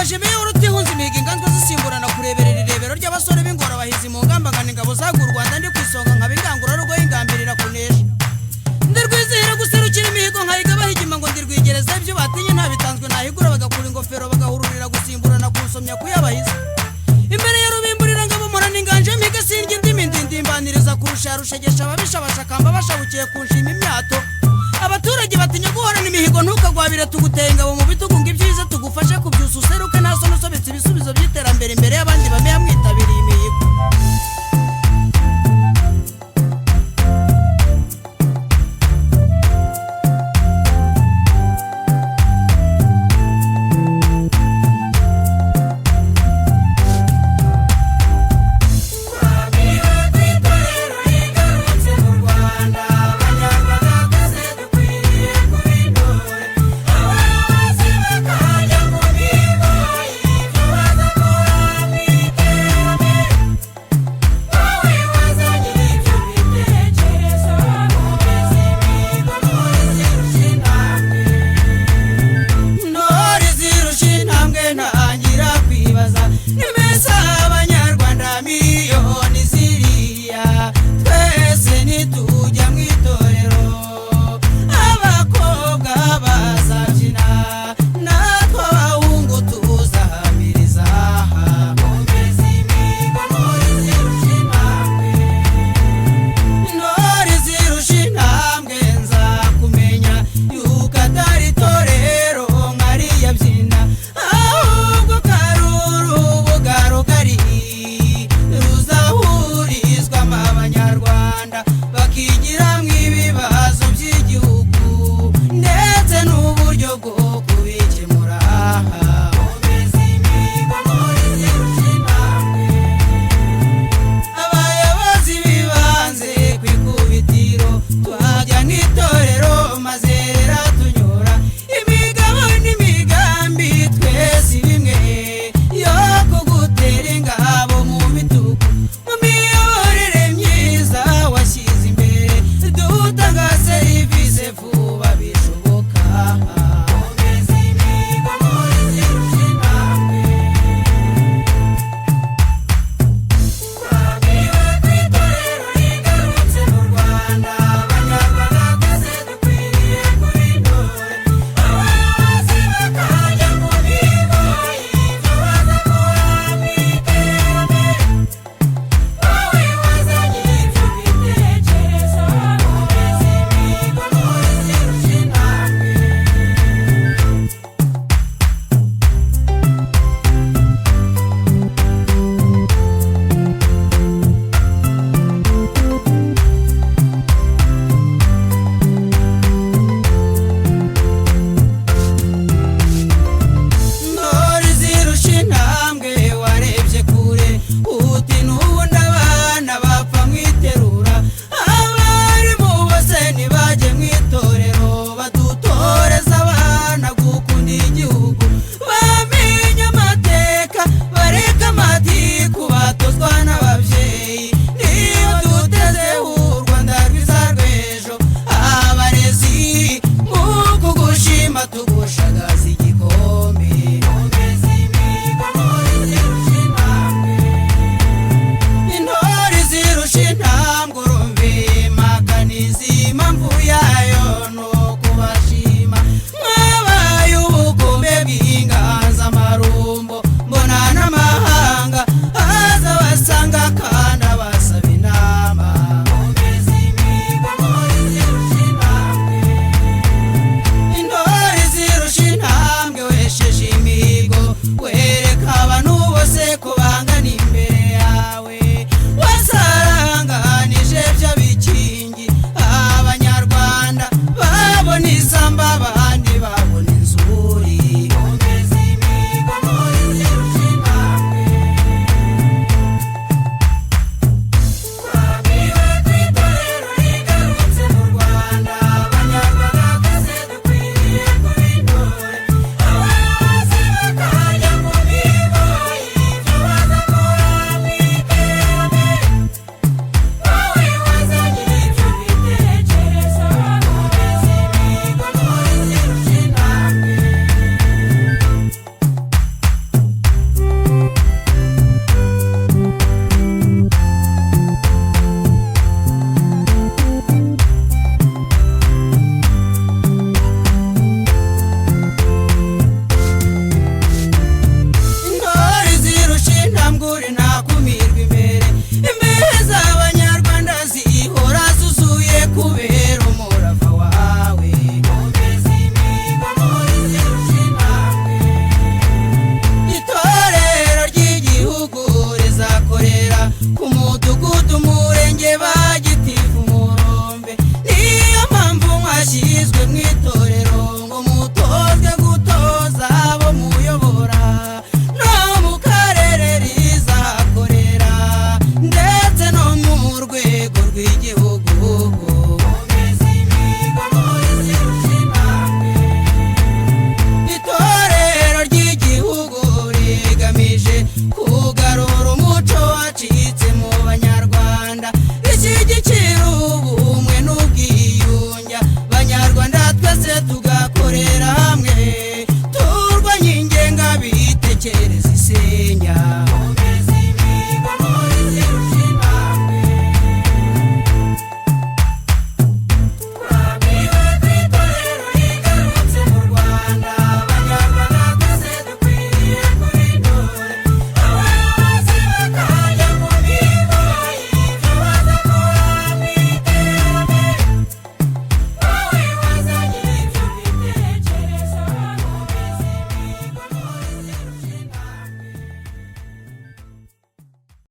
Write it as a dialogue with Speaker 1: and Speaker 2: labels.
Speaker 1: ndaje meyo urutihunze imihigo inganzwe zisimburana kureberera irebero ry'abasore b'ingora bahizi mu ngambagana ingabo zagu Rwanda ndi kwisonga nkabingangura rugo y'ingambirira kunesha ndirwizihira guserukira imihigo nkayiga bahigima ngo ndirwigereza ibyo batinye nta bitanzwe nahigura bagakura ingofero bagahururira gusimburana kusomya kuyabahiza imbere ya rubimburira ngabo murana inganje mpiga sinjye ndimi ndimbaniriza kurusha rushegesha ababisha bashakamba bashabukiye kunshima imyato abaturage batinya guhorana imihigo ntukagwabire tuguteye ingabo mu bitugu ngo ibyiza tugufashe kubyusa useruke naso nusobetse